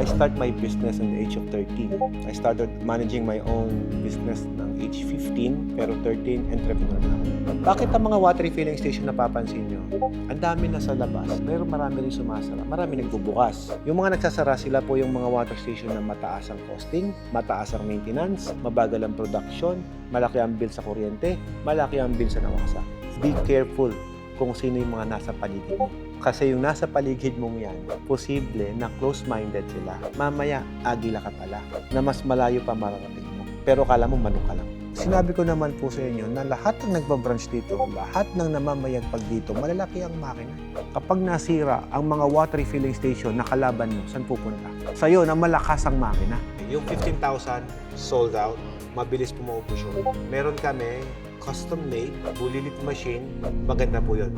I start my business at the age of 13. I started managing my own business ng age 15, pero 13, entrepreneur na ako. Bakit ang mga water refilling station napapansin nyo? Ang dami na sa labas, pero marami rin sumasara, marami nagbubukas. Yung mga nagsasara sila po yung mga water station na mataas ang costing, mataas ang maintenance, mabagal ang production, malaki ang bill sa kuryente, malaki ang bill sa nawasa. Be careful kung sino yung mga nasa paligid mo. Kasi yung nasa paligid mong yan, posible na close-minded sila. Mamaya, agila ka pala, na mas malayo pa mararating mo. Pero kala mo, manok ka lang. Sinabi ko naman po sa inyo na lahat ng nagbabranch dito, lahat ng namamayagpag dito, malalaki ang makina. Kapag nasira ang mga water refilling station na kalaban mo, saan pupunta? Sa'yo na malakas ang makina. Yung 15,000 sold out, mabilis po maubos yun. Meron kami custom-made, bulilit machine, maganda po yun.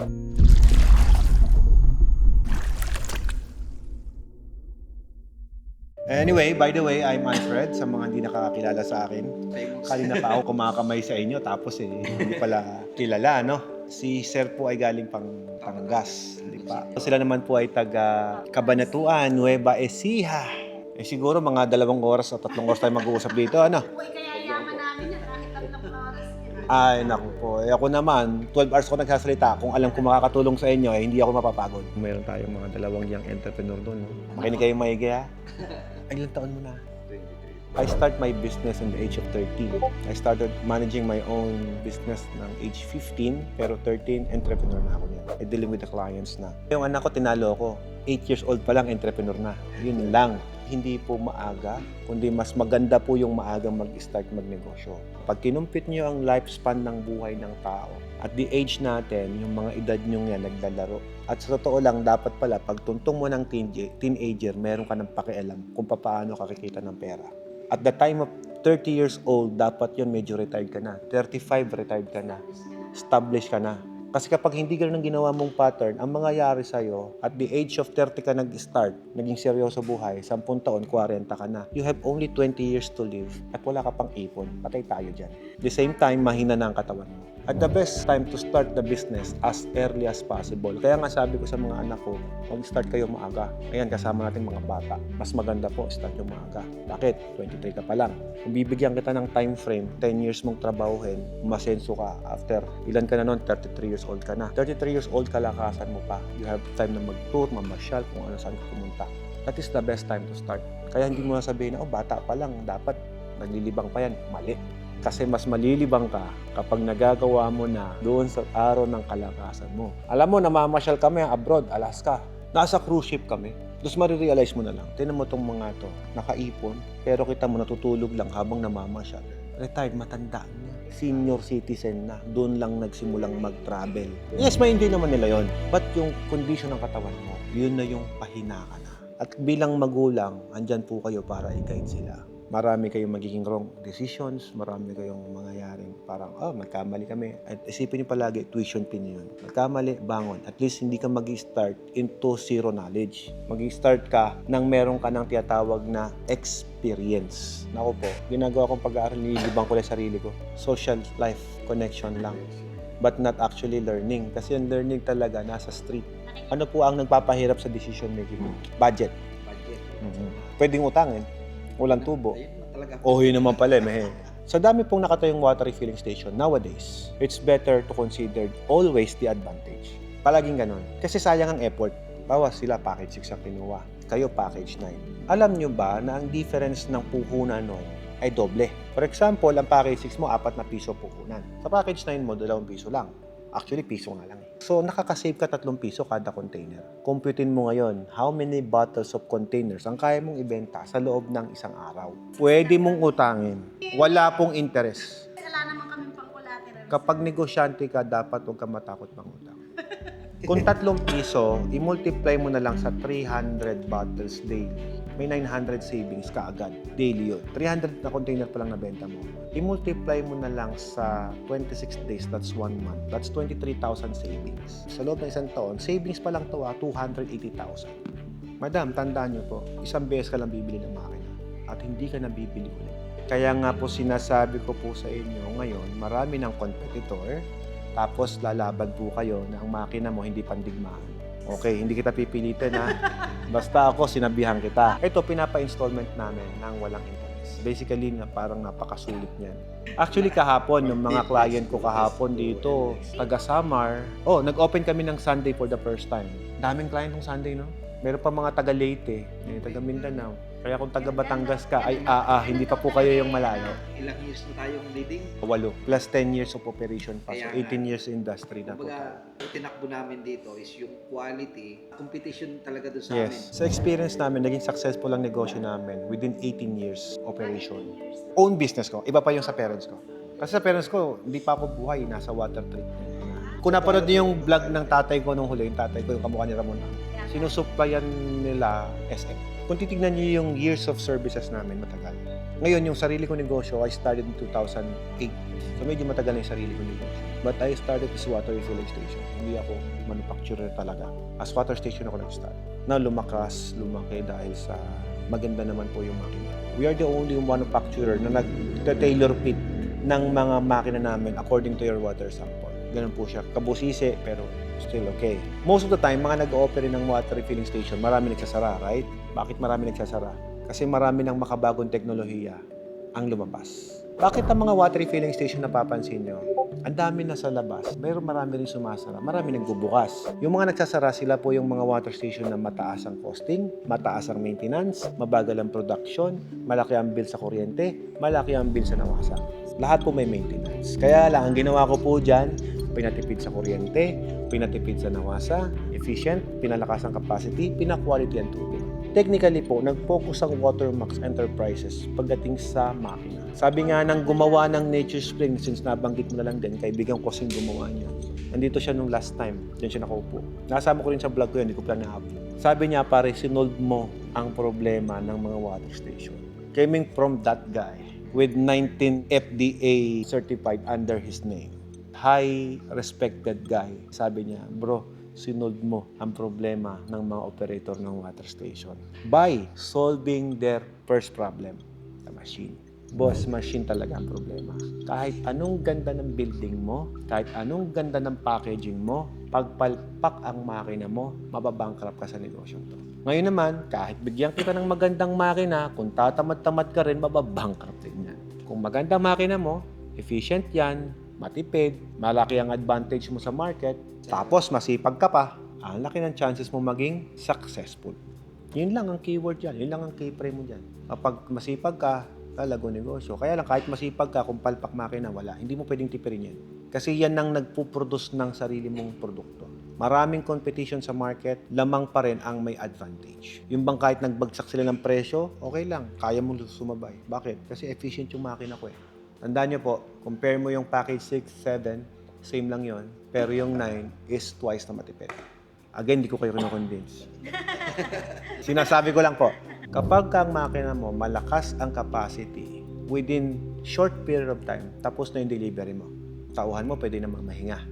Anyway, by the way, I'm Alfred, sa mga hindi nakakakilala sa akin. Kanina pa ako kumakamay sa inyo, tapos hindi pala kilala, no? Si Sir po ay galing Panggas, di ba? Sila naman po ay taga Cabanatuan, Nueva Ecija. Siguro mga 2 oras o 3 oras tayo mag-uusap dito, ano? Kaya yaman namin yan, kahit 3 oras yan. Ay, naku po. Ako naman, 12 hours ko nagsasalita. Kung alam ko makakatulong sa inyo, hindi ako mapapagod. Meron tayong mga 2 young entrepreneur doon. No? Makinig kayo maigi, ha? Ay, ilang taon mo na? 23. I start my business at the age of 13. I started managing my own business ng age 15, pero 13, entrepreneur na ako niyan. I dealing with the clients na. Yung anak ko, tinalo ko. 8 years old pa lang, entrepreneur na. Yun lang. Hindi po maaga, kundi mas maganda po yung maagang mag-start magnegosyo. Pag kinumpit nyo ang lifespan ng buhay ng tao, at the age natin, yung mga edad nyo yan naglalaro. At sa totoo lang, dapat pala, pag tuntong mo ng teenager, meron ka ng pakialam kung paano kakikita ng pera. At the time of 30 years old, dapat yun medyo retired ka na. 35, retired ka na. Established ka na. Kasi kapag hindi ka nang ginawa mong pattern, ang mangyayari sa'yo, at the age of 30 ka nag-start, naging seryoso buhay, 10 taon, 40 ka na. You have only 20 years to live at wala ka pang ipon. Patay tayo dyan. The same time, mahina na ang katawan mo. At the best time to start the business as early as possible. Kaya nga sabi ko sa mga anak ko, mag-start kayo maaga. Ayan, kasama natin mga bata. Mas maganda po, start yung maaga. Bakit? 23 ka pa lang. Kung bibigyan kita ng time frame, 10 years mong trabahuhin, masenso ka. After, ilan ka na nun? 33 years old ka na. 33 years old, kalakasan mo pa. You have time na mag-tour, mamasyal, kung ano saan ka pumunta. That is the best time to start. Kaya hindi mo sabihin na, bata pa lang, dapat naglilibang pa yan. Mali. Kasi mas malilibang ka kapag nagagawa mo na doon sa araw ng kalakasan mo. Alam mo, namamasyal kami abroad, Alaska. Nasa cruise ship kami. Tapos marirealize mo na lang, tinan mo itong mga to, nakaipon, pero kita mo natutulog lang habang namamasyal. Retired, matanda na. Senior citizen na, doon lang nagsimulang mag-travel. Yes, ma-enjoy naman nila yon. But yung condition ng katawan mo, yun na yung pahina ka na. At bilang magulang, andyan po kayo para i-guide sila. Marami kayong magiging wrong decisions, marami kayong mangyayaring parang, nagkamali kami. At isipin niyo palagi, tuition fee yun. Nagkamali, bangon. At least hindi ka mag-start into zero knowledge. Mag-start ka nang meron ka ng tinatawag na experience. Naku po, ginagawa kong pag-aaral, nililibang ko lang sarili ko. Social life connection lang. But not actually learning. Kasi yung learning talaga nasa street. Ano po ang nagpapahirap sa decision making mo? Budget. Pwedeng utangin. Walang tubo. Yun naman pala, mehe. Sa dami pong nakatayong water refilling station nowadays, it's better to consider always the advantage. Palaging ganun. Kasi sayang ang effort. Bawas sila package 6 ang kinuha. Kayo package 9. Alam nyo ba na ang difference ng puhunan nun ay doble? For example, ang package 6 mo, 4 na piso puhunan. Sa package 9 mo, 2 piso lang. Actually, piso nga lang. So, nakakasave ka 3 piso kada container. Computein mo ngayon, how many bottles of containers ang kaya mong ibenta sa loob ng isang araw. Pwede mong utangin. Wala pong interest. Wala naman kaming pang-collateral. Kapag negosyante ka, dapat huwag ka matakot mangutang. Kung 3 piso, i-multiply mo na lang sa 300 bottles daily. May 900 savings ka agad. Daily yun. 300 na container pa lang nabenta mo. I-multiply mo na lang sa 26 days, that's 1 month. That's 23,000 savings. Sa loob ng isang taon, savings pa lang to 280,000. Madam, tandaan nyo po, isang beses ka lang bibili ng makina at hindi ka na bibili ulit. Kaya nga po sinasabi ko po sa inyo ngayon, marami ng competitor, tapos lalaban po kayo na ang makina mo hindi pandigmaan. Okay, hindi kita pipilitin ha. Basta ako, sinabihan kita. Ito, pinapa-installment namin ng walang interest. Basically, parang napakasulit niyan. Actually, kahapon, yung mga client ko kahapon dito, taga Samar, nag-open kami ng Sunday for the first time. Daming client ng Sunday, no? Meron pa mga taga Leyte, taga Mindanao. Kaya kung taga Batangas ka, hindi pa po kayo yung malayo. Ilang years na tayong leading? 8 plus 10 years of operation pa. So, Kaya 18 years industry na po. Kumbaga, yung tinakbo namin dito is yung quality, competition talaga doon sa Yes. Sa experience namin, naging successful ang negosyo namin within 18 years operation. Own business ko. Iba pa yung sa parents ko. Kasi sa parents ko, hindi pa ako buhay. Nasa water treatment. Kung napanood niyo yung vlog ng tatay ko nung huli, yung tatay ko, yung kamukha ni Ramon, sinusuplayan nila SM. Kung titignan niyo yung years of services namin, matagal. Ngayon, yung sarili kong negosyo, I started in 2008. So medyo matagal na yung sarili kong negosyo. But I started as water refilling station. Hindi ako manufacturer talaga. As water station ako nag-start. Na lumaki dahil sa maganda naman po yung makina. We are the only manufacturer na nag-tailor fit ng mga makina namin according to your water sample. Ganun po siya. Kabusisi, pero still okay. Most of the time, mga nag-ooperate ng water refilling station, marami nagsasara, right? Bakit marami nagsasara? Kasi marami ng makabagong teknolohiya ang lumabas. Bakit ang mga water refilling station napapansin nyo? Ang dami na sa labas, pero marami rin sumasara, marami nagbubukas. Yung mga nagsasara, sila po yung mga water station na mataas ang costing, mataas ang maintenance, mabagal ang production, malaki ang bill sa kuryente, malaki ang bill sa nawasa. Lahat po may maintenance. Kaya lang, ang ginawa ko po dyan, pinatipid sa kuryente, pinatipid sa nawasa, efficient, pinalakas ang capacity, pinaquality ang tubig. Technically po, nag-focus ang Watermax Enterprises pagdating sa makina. Sabi nga ng gumawa ng Nature Spring, since nabanggit mo na lang din, kaibigan ko kasing gumawa niya. Nandito siya nung last time, diyan siya nakaupo. Nasama ko rin sa vlog ko yun, hindi ko pala na-upload. Sabi niya, pare, sinolve mo ang problema ng mga water station. Coming from that guy with 19 FDA certified under his name. High respected guy. Sabi niya, bro, sinolve mo ang problema ng mga operator ng water station by solving their first problem, the machine. Boss, machine talaga ang problema. Kahit anong ganda ng building mo, kahit anong ganda ng packaging mo, pagpalpak ang makina mo, mababankrupt ka sa negosyo to. Ngayon naman, kahit bigyan kita ng magandang makina, kung tatamad-tamad ka rin, mababankrupt din yan. Kung magandang makina mo, efficient yan, matipid, malaki ang advantage mo sa market, tapos masipag ka pa, ang laki ng chances mo maging successful. Yun lang ang keyword yan, yun lang ang key-frame mo dyan. Kapag masipag ka, talago negosyo. Kaya lang kahit masipag ka, kung palpak makina, wala. Hindi mo pwedeng tipirin yan. Kasi yan ang nagpuproduce ng sarili mong produkto. Maraming competition sa market, lamang pa rin ang may advantage. Yung bang kahit nagbagsak sila ng presyo, okay lang, kaya mo sumabay. Bakit? Kasi efficient yung makina ko eh. Tandaan nyo po, compare mo yung package 6, 7, same lang yon, pero yung 9 is twice na matipid. Again, hindi ko kayo kino-convince. Sinasabi ko lang po, kapag ang makina mo, malakas ang capacity, within short period of time, tapos na yung delivery mo. Tauhan mo, pwede namang mahinga.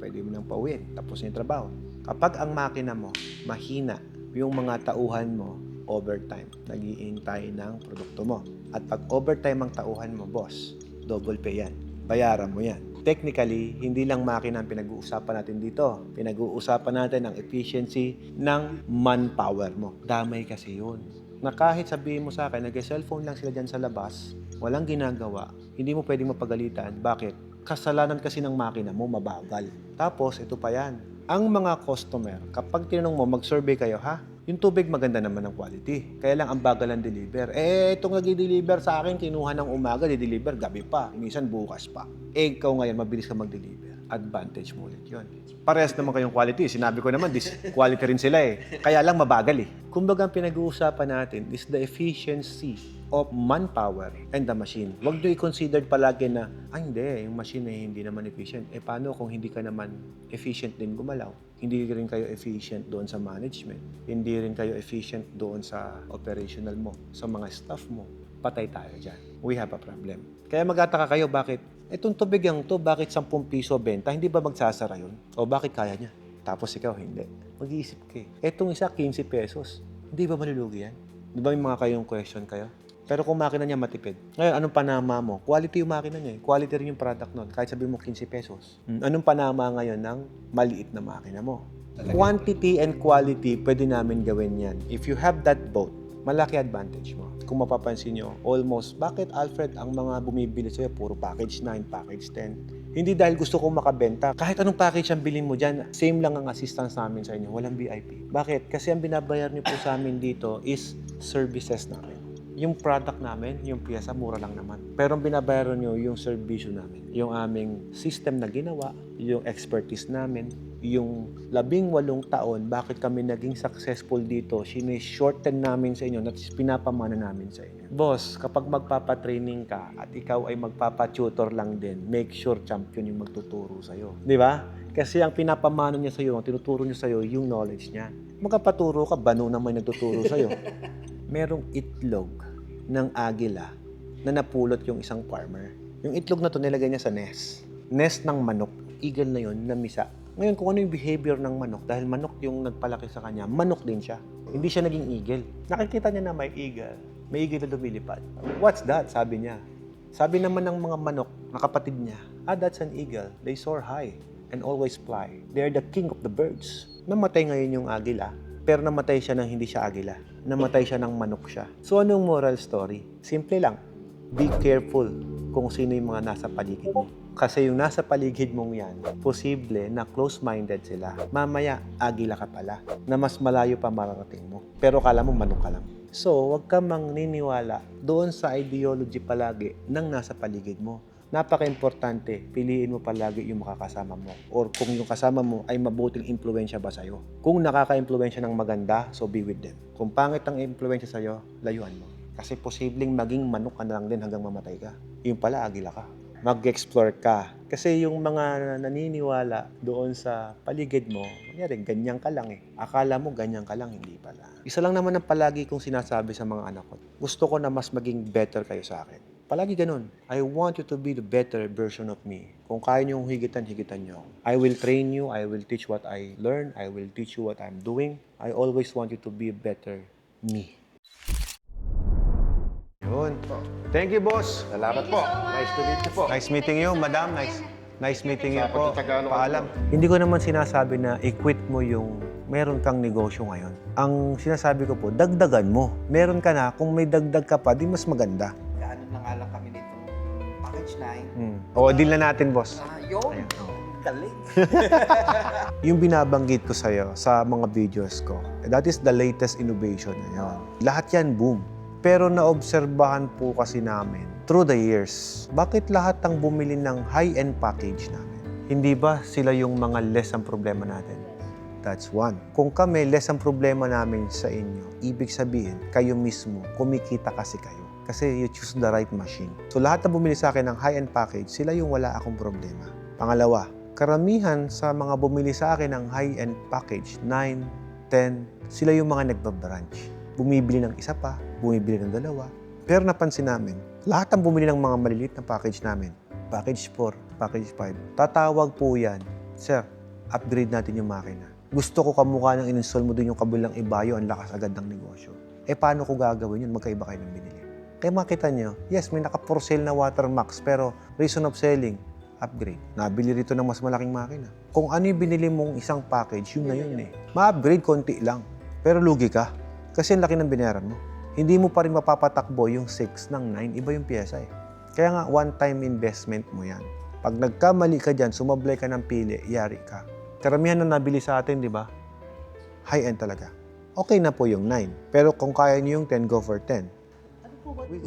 Pwede mo nang pauwiin, tapos na yung trabaho. Kapag ang makina mo, mahina, yung mga tauhan mo, overtime, nag-iintay ng produkto mo. At pag overtime ang tauhan mo, boss, double pay yan. Bayaran mo yan. Technically, hindi lang makina ang pinag-uusapan natin dito. Pinag-uusapan natin ang efficiency ng manpower mo. Damay kasi yun. Na kahit sabihin mo sa akin, nag-cellphone lang sila dyan sa labas, walang ginagawa, hindi mo pwedeng mapagalitan. Bakit? Kasalanan kasi ng makina mo, mabagal. Tapos, ito pa yan. Ang mga customer, kapag tinanong mo, mag-survey kayo, ha? Yung tubig maganda naman ng quality. Kaya lang ang bagal ang deliver. Itong nag-deliver sa akin, kinuha ng umaga, di-deliver gabi pa. Minsan bukas pa. Ikaw ngayon, mabilis ka mag-deliver. Advantage mo ulit yun. Parehas naman kayong quality. Sinabi ko naman, quality rin sila eh. Kaya lang mabagal eh. Kumbaga ang pinag-uusapan natin is the efficiency of manpower and the machine. Huwag nyo i-consider palagi na, hindi, yung machine ay hindi naman efficient. Paano kung hindi ka naman efficient din gumalaw? Hindi rin kayo efficient doon sa management. Hindi rin kayo efficient doon sa operational mo, sa mga staff mo. Patay tayo dyan. We have a problem. Kaya mag-ataka kayo, bakit? Itong tubig yung to, bakit 10 piso benta? Hindi ba magsasara yun? O bakit kaya niya? Tapos ikaw, hindi. Mag-iisip ka eh. Itong isa, 15 pesos. Hindi ba malulugi yan? Di ba may mga kayong question kayo? Pero kung makina niya matipid. Ngayon, anong panama mo? Quality yung makina niya. Quality rin yung product nun. Kahit sabihin mo 15 pesos. Anong panama ngayon ng maliit na makina mo? Quantity and quality, pwede namin gawin yan. If you have that both, malaki advantage mo. Kung mapapansin nyo, almost, bakit Alfred ang mga bumibili sa'yo, puro package 9, package 10? Hindi dahil gusto kong makabenta. Kahit anong package ang bilhin mo dyan, same lang ang assistance namin sa inyo. Walang VIP. Bakit? Kasi ang binabayar niyo po sa amin dito is services namin. Yung product namin, yung piyesa, mura lang naman. Pero ang binabayaran nyo, yung servisyo namin. Yung aming system na ginawa, yung expertise namin, yung 18 taon, bakit kami naging successful dito, shorten namin sa inyo, at pinapamana namin sa inyo. Boss, kapag magpapatraining ka at ikaw ay magpapatutor lang din, make sure champion yung magtuturo sa'yo. Di ba? Kasi ang pinapamano niya sa'yo, ang tinuturo niya sa'yo, yung knowledge niya. Magkapaturo ka, bano naman nagtuturo sa'yo. Merong itlog ng agila na napulot yung isang farmer. Yung itlog na to nilagay niya sa nest. Nest ng manok. Eagle na yun, namisa. Ngayon, kung ano yung behavior ng manok, dahil manok yung nagpalaki sa kanya, manok din siya. Hindi siya naging eagle. Nakikita niya na may eagle na lumilipad. What's that? Sabi niya. Sabi naman ng mga manok na kapatid niya, that's an eagle. They soar high and always fly. They're the king of the birds. Namatay ngayon yung agila, pero namatay siya nang hindi siya agila. Namatay siya nang manok siya. So anong moral story? Simple lang. Be careful kung sino yung mga nasa paligid mo. Kasi yung nasa paligid mong yan, posible na close-minded sila. Mamaya, agila ka pala, na mas malayo pa mararating mo. Pero kala mo, manok ka lang. So, huwag ka mang niniwala doon sa ideology palagi ng nasa paligid mo. Napaka-importante, piliin mo palagi yung makakasama mo. Or kung yung kasama mo ay mabuting impluensya ba sa'yo. Kung nakaka-impluensya ng maganda, so be with them. Kung pangit ang impluensya sa'yo, layuan mo. Kasi posibleng maging manok ka na lang din hanggang mamatay ka. Yung pala, agila ka. Mag-explore ka. Kasi yung mga naniniwala doon sa paligid mo, nangyari, ganyan ka lang eh. Akala mo ganyan ka lang, hindi pala. Isa lang naman ang palagi kong sinasabi sa mga anak ko. Gusto ko na mas maging better kayo sa akin. Palagi ganun. I want you to be the better version of me. Kung kaya niyong higitan nyo. I will train you. I will teach what I learn. I will teach you what I'm doing. I always want you to be a better me. Yun. Thank you, boss. Salamat Thank you po. so much. Nice to meet you po. Nice meeting you, madam. Nice meeting you po. Pagtatagalog Paalam. Hindi ko naman sinasabi na i-quit mo yung meron kang negosyo ngayon. Ang sinasabi ko po, dagdagan mo. Meron ka na, kung may dagdag ka pa, di mas maganda. Gaano na nga lang kami nito. Package 9. O, deal na natin, boss. Yun. Ayan, oo. Galing. Yung binabanggit ko sa'yo sa mga videos ko, that is the latest innovation. Ayan. Lahat yan, boom. Pero naobserbahan po kasi namin through the years, bakit lahat ang bumili ng high-end package namin? Hindi ba sila yung mga less ang problema natin? That's one. Kung kami, less ang problema namin sa inyo, ibig sabihin, kayo mismo, kumikita kasi kayo. Kasi you choose the right machine. So lahat na bumili sa akin ng high-end package, sila yung wala akong problema. Pangalawa, karamihan sa mga bumili sa akin ng high-end package, 9, 10, sila yung mga nagbabranch. Bumibili ng isa pa, bumibili ng dalawa. Pero napansin namin, lahat ang bumili ng mga maliliit na package namin, package 4, package 5, tatawag po yan, sir, upgrade natin yung makina. Gusto ko kamukha ng in-install mo dun yung kabilang ibayo, ang lakas agad ng negosyo. Paano ko gagawin yun? Magkaiba kayo ng binili. Kaya makita nyo, yes, may naka-for sale na Watermax, pero reason of selling, upgrade. Nabili rito ng mas malaking makina. Kung ano yung binili mong isang package, yun na yun eh. Ma-upgrade konti lang, pero lugi ka. Kasi ang laki ng binayaran mo. Hindi mo pa rin mapapatakbo yung 6 ng 9, iba yung pyesa eh. Kaya nga, one-time investment mo yan. Pag nagkamali ka dyan, sumablay ka ng pili, yari ka. Karamihan na nabili sa atin, di ba? High-end talaga. Okay na po yung 9. Pero kung kaya niyo yung 10, go for 10. Ano po ba yung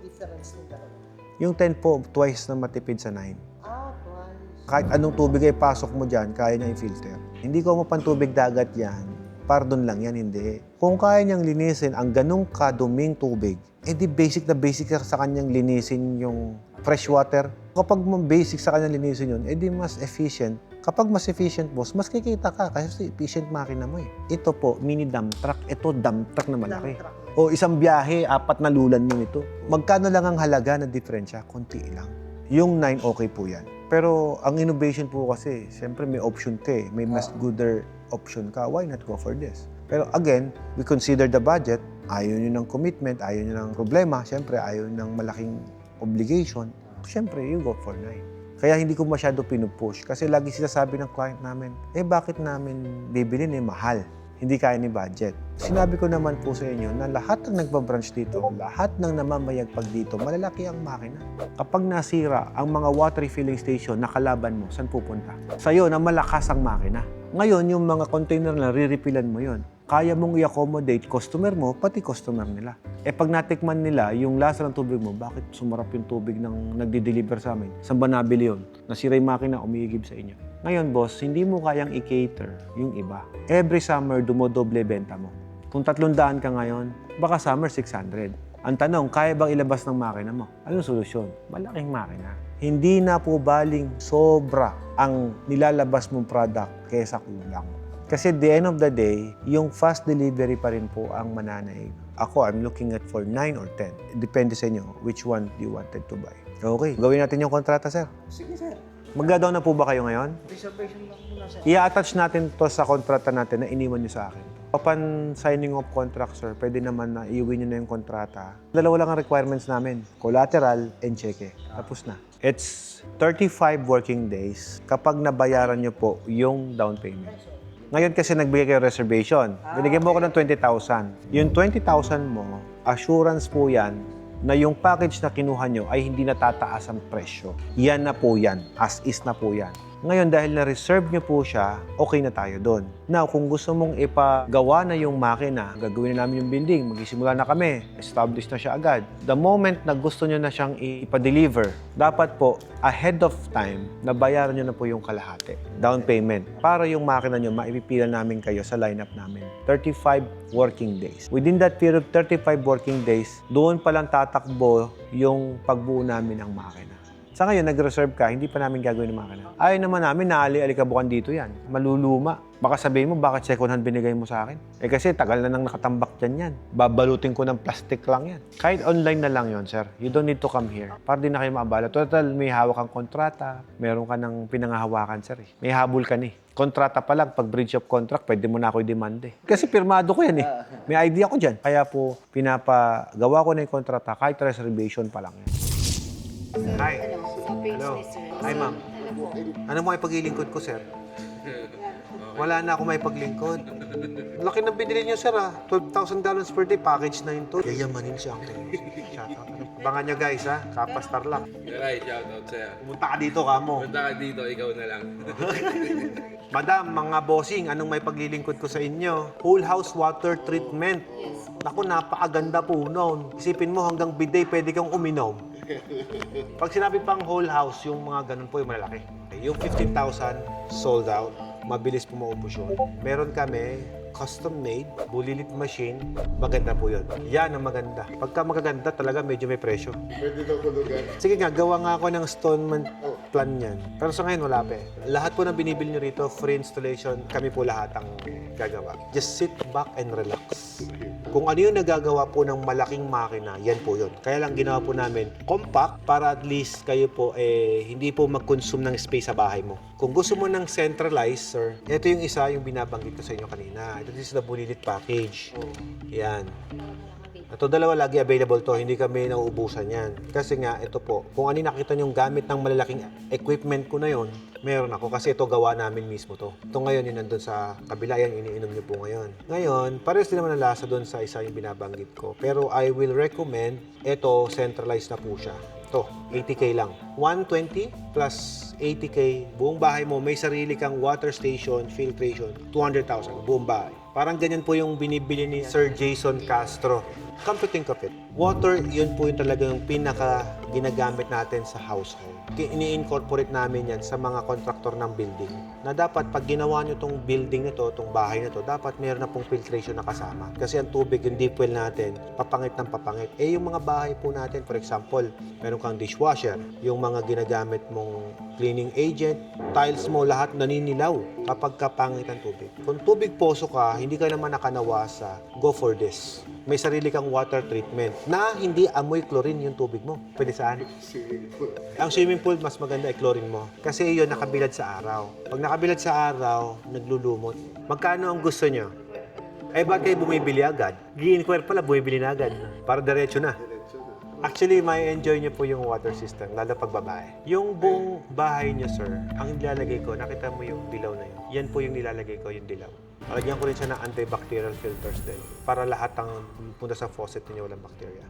difference ng dalawa? Yung 10 po, twice na matipid sa 9. Twice. Kahit anong tubig ay pasok mo dyan, kaya niya i-filter. Hindi ko mapantubig dagat yan. Pardon lang yan, hindi. Kung kaya niyang linisin ang ganong kaduming tubig, di basic na basic sa kanyang linisin yung fresh water. Kapag basic sa kanyang linisin yun, di mas efficient. Kapag mas efficient, boss, mas kikita ka kasi efficient makina mo eh. Ito po, mini dump truck. Ito, dump truck na malaki. O isang biyahe, 4 na lulan yun ito. Magkano lang ang halaga na diferensya? Konti lang. Yung 9, okay po yan. Pero ang innovation po kasi, siyempre may option ka eh. May mas gooder option ka. Why not go for this? Pero again, we consider the budget. Ayaw nyo ng commitment, ayaw nyo ng problema. Siyempre, ayaw nyo ng malaking obligation. Siyempre, you go for 9. Kaya hindi ko masyado pinupush. Kasi lagi sinasabi ng client namin, bakit namin bibilin mahal? Hindi kaya ni budget. Sinabi ko naman po sa inyo na lahat ng nagbabranch dito, lahat ng namamayagpag dito, malalaki ang makina. Kapag nasira ang mga water refilling station na kalaban mo, saan pupunta? Sa'yo na malakas ang makina. Ngayon, yung mga container na re-refillan mo yon, kaya mong i-accommodate customer mo, pati customer nila. Pag natikman nila yung lasa ng tubig mo, bakit sumarap yung tubig ng nagdi-deliver sa amin? Saan ba nabili yun? Nasira yung makina, umiigib sa inyo. Ngayon, boss, hindi mo kayang i-cater yung iba. Every summer, dumodoble benta mo. Kung 300 ka ngayon, baka summer 600. Ang tanong, kaya bang ilabas ng makina mo? Anong solusyon? Malaking makina. Hindi na po baling sobra ang nilalabas mong product kaysa kulang. Kasi at the end of the day, yung fast delivery pa rin po ang mananaig. Ako, I'm looking at for 9 or 10. Depende sa inyo which one you wanted to buy. Okay, gawin natin yung kontrata, sir. Sige, sir. Mag-down na po ba kayo ngayon? Reservation lang muna, sir. I-attach natin to sa kontrata natin na iniwan nyo sa akin. Upon signing of contract, sir, pwede naman na iuwi nyo na yung kontrata. Dalawa lang ang requirements namin, collateral and cheque. Tapos na. It's 35 working days kapag nabayaran nyo po yung down payment. Ngayon kasi nagbigay kayo reservation. Binigyan mo ko ng 20,000. Yung 20,000 mo, assurance po yan na yung package na kinuha nyo ay hindi natataas ang presyo. Yan na po yan. As is na po yan. Ngayon, dahil na-reserve nyo po siya, okay na tayo doon. Now, kung gusto mong ipagawa na yung makina, gagawin na namin yung building, magsisimula na kami, establish na siya agad. The moment na gusto nyo na siyang ipa-deliver, dapat po, ahead of time, nabayaran nyo na po yung kalahati, down payment, para yung makina nyo, maipipila namin kayo sa lineup namin. 35 working days. Within that period of 35 working days, doon palang tatakbo yung pagbuo namin ng makina. Sa ngayon, nag-reserve ka, hindi pa namin gagawin ng makina. Ayaw naman namin, naali-alikabukan dito yan. Maluluma. Baka sabihin mo, bakit second hand binigay mo sa akin? Kasi tagal na nang nakatambak dyan yan. Babalutin ko ng plastic lang yan. Kahit online na lang yon, sir. You don't need to come here. Para di na kayo maabala. Total, may hawak kang kontrata. Meron ka ng pinangahawakan, sir. May habol ka ni. Kontrata pa lang, pag breach of contract, pwede mo na ako i-demand eh. Kasi pirmado ko yan eh. May idea ko dyan. Kaya po, pinapagawa ko na yung kontrata kahit reservation pa lang yan. Hi. Hello. Hi, ma'am. Ano mo ay paglilingkod ko, sir? Wala na ako may paglingkod. Laki ng binili niyo, sir, ha? $12,000 per day, package na yun to. Yayamanin siya ang shoutout. Abangan niyo, guys, ha? Kapastar lang. Alright, shoutout sa'yo. Pumunta ka dito, kamo. Punta ka dito, ikaw na lang. Madam, mga bossing, anong may paglilingkod ko sa inyo? Whole house water treatment. Naku, napakaganda po noon. Isipin mo, hanggang bidet, pwede kang uminom. Pag sinabi pang whole house, yung mga ganun po yung malalaki. Yung 15,000, sold out. Mabilis po maubos yun. Meron kami, custom-made, bulilit machine. Maganda po yun. Yan ang maganda. Pagka magaganda, talaga medyo may presyo. Pwede daw kulugan. Sige nga, gawa nga ako ng installment plan yan. Pero sa ngayon, wala pa eh. Lahat po na binibili nyo rito, free installation, kami po lahat ang gagawa. Just sit back and relax. Kung ano yung nagagawa po ng malaking makina, yan po yun. Kaya lang ginawa po namin compact para at least kayo po hindi po mag-consume ng space sa bahay mo. Kung gusto mo ng centralized, sir, ito yung isa yung binabanggit ko sa inyo kanina. Ito is the bulilit package. Yan. Ito dalawa lagi available to, hindi kami nauubusan yan. Kasi nga, ito po, kung ano nakita nyo yung gamit ng malalaking equipment ko na yon, meron ako kasi ito gawa namin mismo to. Ito ngayon, yun nandun sa kabila, yan iniinom nyo po ngayon. Ngayon, parehas din naman ang lasa doon sa isa yung binabanggit ko. Pero I will recommend, ito centralized na po siya. Ito, 80K lang. 120 plus 80K, buong bahay mo, may sarili kang water station, filtration, 200,000, buong bahay. Parang ganyan po yung binibili ni Sir Jason Castro. Come to think of it, water, yun po yung talagang pinaka ginagamit natin sa household. Ini-incorporate namin yan sa mga kontraktor ng building. Na dapat pag ginawa nyo tong building na to, tong bahay na to, dapat meron na pong filtration na kasama. Kasi ang tubig, yung deep well natin, papangit ng papangit. Yung mga bahay po natin, for example, meron kang dishwasher, yung mga ginagamit mong cleaning agent, tiles mo, lahat naninilaw kapag kapangit ang tubig. Kung tubig poso ka, hindi ka naman nakanawasa, go for this. May sarili kang water treatment na hindi amoy chlorine yung tubig mo. Pwede saan? Ang swimming pool, mas maganda i-chlorine mo. Kasi yun nakabilad sa araw. Pag nakabilad sa araw, naglulumot. Magkano ang gusto nyo? Ba't kayo bumibili agad? Gi-inquire pala, bumibili na agad. Para diretso na. Actually, may enjoy niyo po yung water system, lalo pag babae. Yung buong bahay niyo, sir, ang nilalagay ko, nakita mo yung dilaw na yun. Yan po yung nilalagay ko, yung dilaw. Lagyan ko rin siya ng antibacterial filters din para lahat ng punta sa faucet niyo walang bacteria.